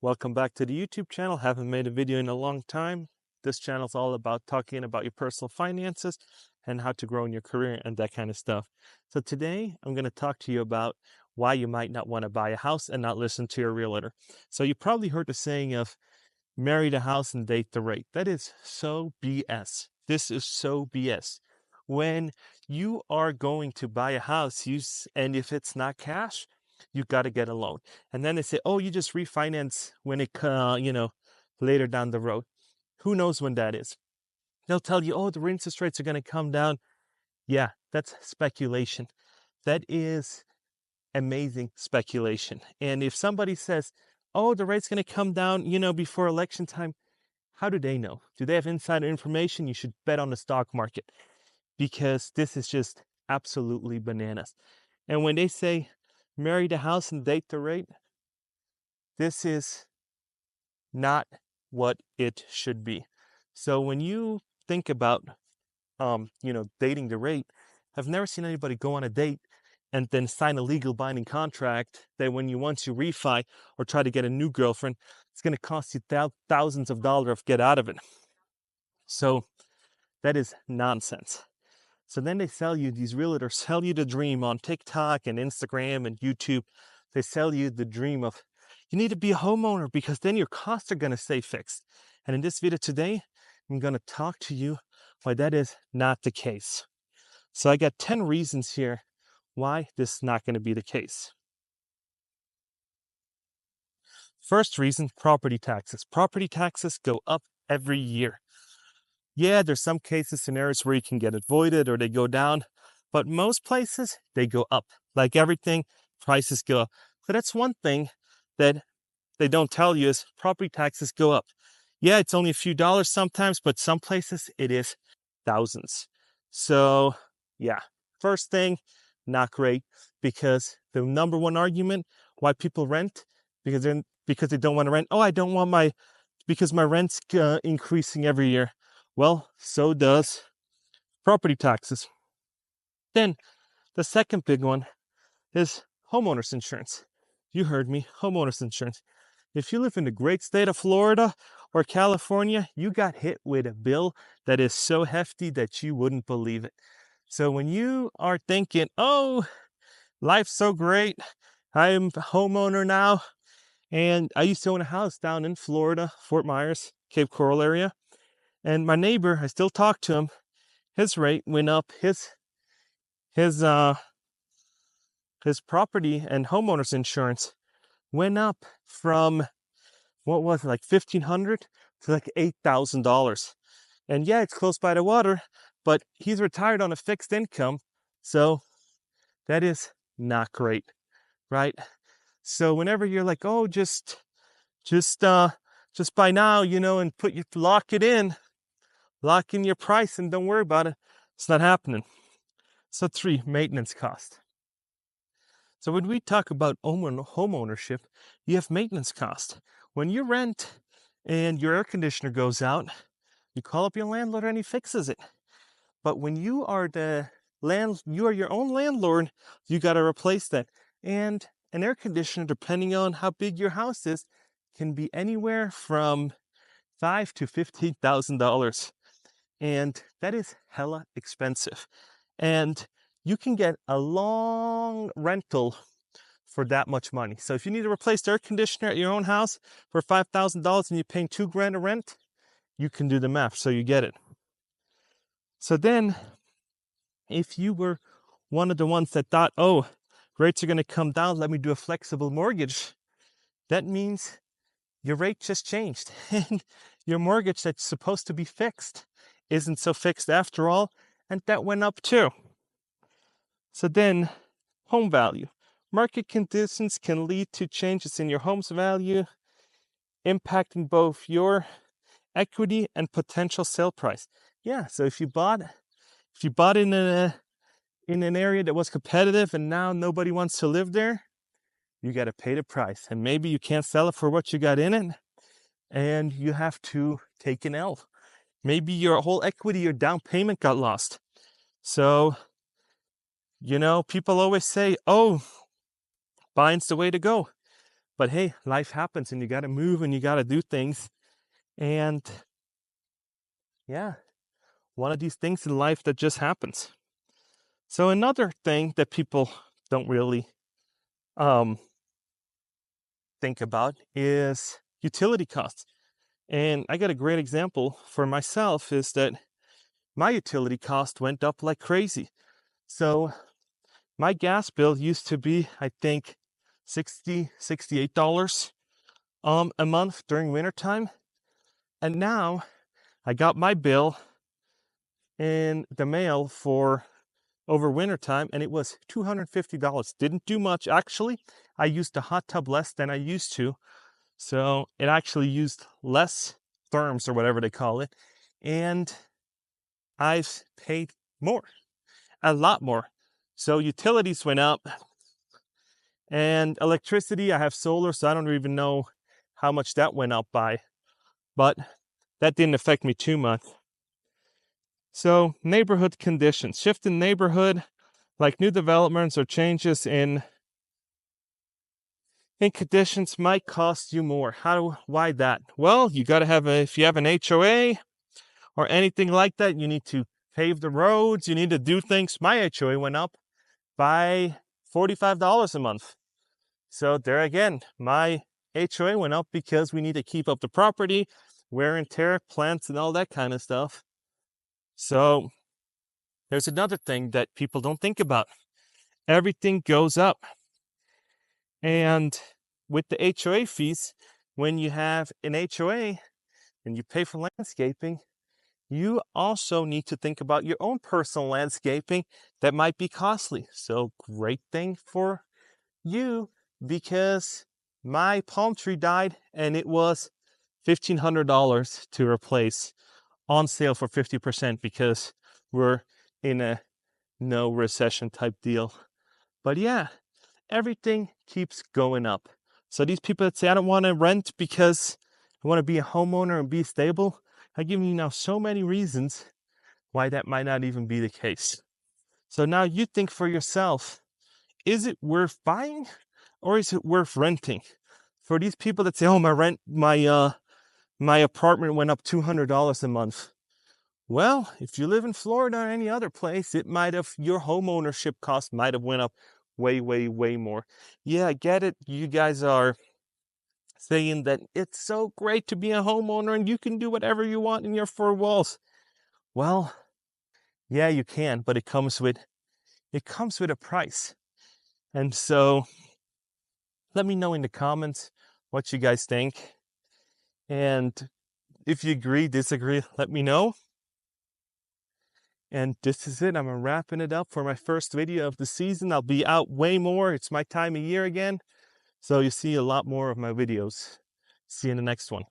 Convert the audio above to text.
Welcome back to the YouTube channel. Haven't made a video in a long time. This channel is all about talking about your personal finances and how to grow in your career and that kind of stuff. So today I'm going to talk to you about why you might not want to buy a house and not listen to your realtor. So you probably heard the saying of marry the house and date the rate. That is so BS. This is so BS. When you are going to buy a house, and if it's not cash, you got to get a loan. And then they say, oh, you just refinance when it, later down the road. Who knows when that is? They'll tell you, oh, the interest rates are going to come down. Yeah, that's speculation. That is amazing speculation. And if somebody says, oh, the rate's going to come down, before election time, how do they know? Do they have insider information? You should bet on the stock market because this is just absolutely bananas. And when they say marry the house and date the rate, this is not what it should be. So when you think about, dating the rate, I've never seen anybody go on a date and then sign a legal binding contract that when you want to refi or try to get a new girlfriend, it's going to cost you thousands of dollars to get out of it. So that is nonsense. So then these realtors sell you the dream on TikTok and Instagram and YouTube. They sell you the dream of you need to be a homeowner because then your costs are going to stay fixed. And in this video today, I'm going to talk to you why that is not the case. So I got 10 reasons here why this is not going to be the case. First reason, property taxes. Property taxes go up every year. Yeah, there's some cases, scenarios where you can get it voided or they go down, but most places, they go up. Like everything, prices go up. So that's one thing that they don't tell you is property taxes go up. Yeah, it's only a few dollars sometimes, but some places it is thousands. So yeah, first thing, not great, because the number one argument why people rent, because they don't want to rent. Oh, I don't want because my rent's increasing every year. Well, so does property taxes. Then the second big one is homeowners insurance. You heard me, homeowners insurance. If you live in the great state of Florida or California, you got hit with a bill that is so hefty that you wouldn't believe it. So when you are thinking, oh, life's so great, I'm a homeowner now, and I used to own a house down in Florida, Fort Myers, Cape Coral area, and my neighbor, I still talk to him, his rate went up, his property and homeowners insurance went up from, what was it, like $1,500 to like $8,000. And yeah, it's close by the water, but he's retired on a fixed income, so that is not great, right? So whenever you're like, oh, just buy now, and lock in your price and don't worry about it, it's not happening. So 3, maintenance cost. So when we talk about home ownership, you have maintenance cost. When you rent and your air conditioner goes out, you call up your landlord and he fixes it. But when you are you are your own landlord, you got to replace that. And an air conditioner, depending on how big your house is, can be anywhere from $5,000 to $15,000. And that is hella expensive. And you can get a long rental for that much money. So if you need to replace the air conditioner at your own house for $5,000 and you're paying $2,000 of rent, you can do the math, so you get it. So then, if you were one of the ones that thought, oh, rates are going to come down, let me do a flexible mortgage, that means your rate just changed. And your mortgage that's supposed to be fixed isn't so fixed after all, and that went up too. So then, home value. Market conditions can lead to changes in your home's value, impacting both your equity and potential sale price. Yeah, so if you bought in an area that was competitive and now nobody wants to live there, you got to pay the price. And maybe you can't sell it for what you got in it, and you have to take an L. Maybe your whole equity, your down payment got lost. So, people always say, oh, buying's the way to go. But hey, life happens and you got to move and you got to do things. And yeah, one of these things in life that just happens. So another thing that people don't really think about is utility costs. And I got a great example for myself is that my utility cost went up like crazy. So my gas bill used to be, I think, $68 a month during wintertime. And now I got my bill in the mail for over wintertime, and it was $250. Didn't do much. Actually, I used the hot tub less than I used to. So it actually used less therms or whatever they call it. And I've paid more, a lot more. So utilities went up, and electricity, I have solar, so I don't even know how much that went up by, but that didn't affect me too much. So neighborhood conditions, shift in neighborhood, like new developments or changes in conditions might cost you more. Why that? Well, you got to have if you have an HOA or anything like that, you need to pave the roads, you need to do things. My HOA went up by $45 a month. So there again, my HOA went up because we need to keep up the property, wear and tear, plants, and all that kind of stuff. So there's another thing that people don't think about. Everything goes up. And with the HOA fees, when you have an HOA and you pay for landscaping, you also need to think about your own personal landscaping that might be costly. So great thing for you, because my palm tree died and it was $1,500 to replace, on sale for 50% because we're in a no recession type deal. But yeah, everything keeps going up. So these people that say, I don't want to rent because I want to be a homeowner and be stable, I give you now so many reasons why that might not even be the case. So now you think for yourself, is it worth buying or is it worth renting? For these people that say, oh, my apartment went up $200 a month. Well, if you live in Florida or any other place, your homeownership cost might have went up way, way, way more. Yeah, I get it. You guys are saying that it's so great to be a homeowner and you can do whatever you want in your four walls. Well, yeah, you can, but it comes with a price. And so let me know in the comments what you guys think. And if you agree, disagree, let me know. And this is it. I'm wrapping it up for my first video of the season. I'll be out way more. It's my time of year again. So you see a lot more of my videos. See you in the next one.